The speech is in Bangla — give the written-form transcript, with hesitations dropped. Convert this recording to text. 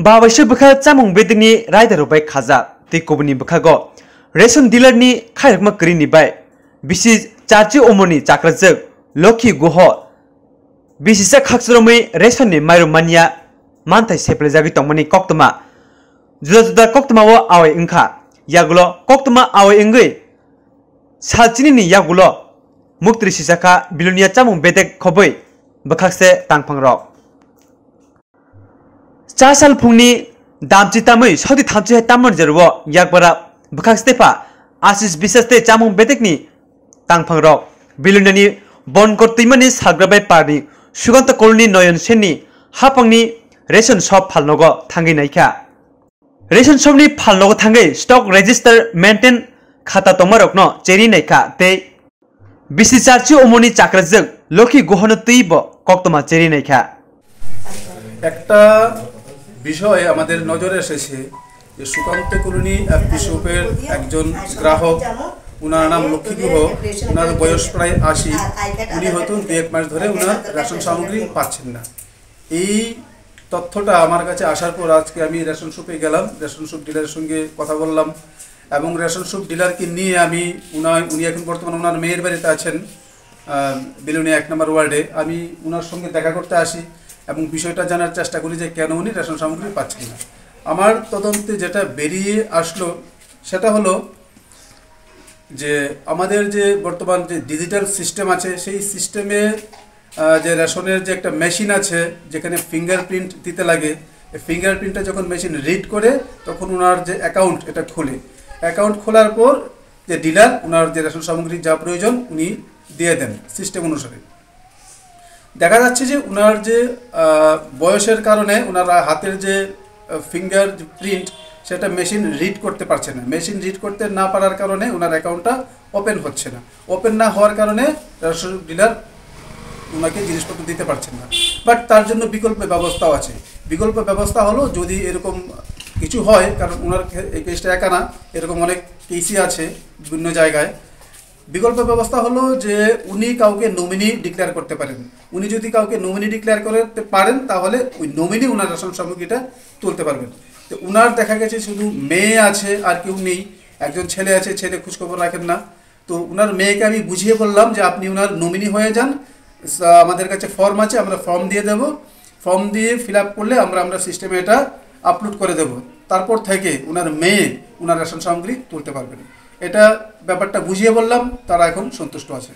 बावैसो बखा चामुं बेदनि रायदारबाय खाजा तिकोबनि बखागो रेशन डिलारनि खायरकमा करिनि बाय बिसि चार्जि ओमोनि चाक्रजक लखि गुह बिसिसा खाक्सरमै रेशननि माइरुमानिया मानथाय सेप्लेजागि तंमनि कक्तमा जुदा जुदा कक्तमाव आवै इंखा यागुलो कक्तमा आवै इंगै सालचिनि यागुलो मुक्ति सिसाखा बिलुनिया चामुं बेदक खबै बखासे तांफांरक चासाल फुंनि दामची तामै सौदि थामची तामन जरवो यागबरा बखास्तेफा आशिष बिसस्ते चामुं बेदकनि तांफांरक बिलुनियानि बनकर तैमानि साग्राबाय पारनि सुगन्त कलनि नयन सेननि हाफांनि रेशन शप फालनगो थांगै नायखा रेशन शपनि फालनगो थांगै स्टक रेजिस्टर मेंटेन खाता तंमारकनो चेरि नायखा ते बिसि चार्जि ओमोनि चाक्रजक लखि गहन तैब कक्तमा चेरि नायखा একটা বিষয় আমাদের নজরে এসেছে যে সুকান্ত কলোনি এফপি শপের একজন গ্রাহক উনার নাম লক্ষ্মী গুহ উনার বয়স প্রায় ৮০ উনি হয়তো ২-১ মাস ধরে উনার রেশন সামগ্রী পাচ্ছেন না এই তথ্যটা আমার কাছে আসার পর আজকে আমি রেশন শপে গেলাম রেশন শপ ডিলারের সঙ্গে কথা বললাম এবং রেশন শপ ডিলারকে নিয়ে আমি উনি এখন বর্তমানে ওনার মেয়ের বাড়িতে আছেন বিলুনিয়া ১ নম্বর ওয়ার্ডে আমি ওনার সঙ্গে দেখা করতে আসি এবং বিষয়টা জানার চেষ্টা করি যে কেন উনি রেশন সামগ্রী পাচ্ছেন না আমার তদন্তে যেটা বেরিয়ে আসলো সেটা হলো যে আমাদের যে বর্তমান যে ডিজিটাল সিস্টেম আছে সেই সিস্টেমে যে রেশনের যে একটা মেশিন আছে যেখানে ফিঙ্গারপ্রিন্ট দিতে লাগে এই ফিঙ্গারপ্রিন্টটা যখন মেশিন রিড করে তখন ওনার যে অ্যাকাউন্ট এটা খোলে অ্যাকাউন্ট খোলার পর যে ডিলার ওনার যে রেশন সামগ্রী যা প্রয়োজন উনি দিয়ে দেন সিস্টেম অনুসারে দেখা যাচ্ছে যে ওনার যে বয়সের কারণে ওনার হাতের যে ফিঙ্গার প্রিন্ট সেটা মেশিন রিড করতে পারছে না মেশিন রিড করতে না পারার কারণে ওনার অ্যাকাউন্টটা ওপেন হচ্ছে না ওপেন না হওয়ার কারণে রেশন ডিলার ওনাকে জিনিসপত্র দিতে পারছেন না বাট তার জন্য বিকল্প ব্যবস্থাও আছে বিকল্প ব্যবস্থা হলো যদি এরকম কিছু হয় কারণ ওনার এই কেসটা একা না এরকম অনেক কেসই আছে বিভিন্ন জায়গায় বিকল্প ব্যবস্থা হলো যে উনি কাউকে নমিনি ডিক্লেয়ার করতে পারেন উনি যদি কাউকে নমিনি ডিক্লেয়ার করতে পারেন তাহলে ওই নমিনি ওনার রেশন সামগ্রীটা তুলতে পারবেন তো ওনার দেখা গেছে শুধু মেয়ে আছে আর কেউ নেই একজন ছেলে আছে ছেলে খোঁজখবর রাখেন না তো ওনার মেয়েকে আমি বুঝিয়ে বললাম যে আপনি ওনার নমিনি হয়ে যান আমাদের কাছে ফর্ম আছে আমরা ফর্ম দিয়ে দেব ফর্ম দিয়ে ফিল আপ করলে আমরা সিস্টেমে এটা আপলোড করে দেব তারপর থেকে ওনার মেয়ে ওনার রেশন সামগ্রী তুলতে পারবেন এটা ব্যাপারটা বুঝিয়ে বললাম তারা এখন সন্তুষ্ট আছে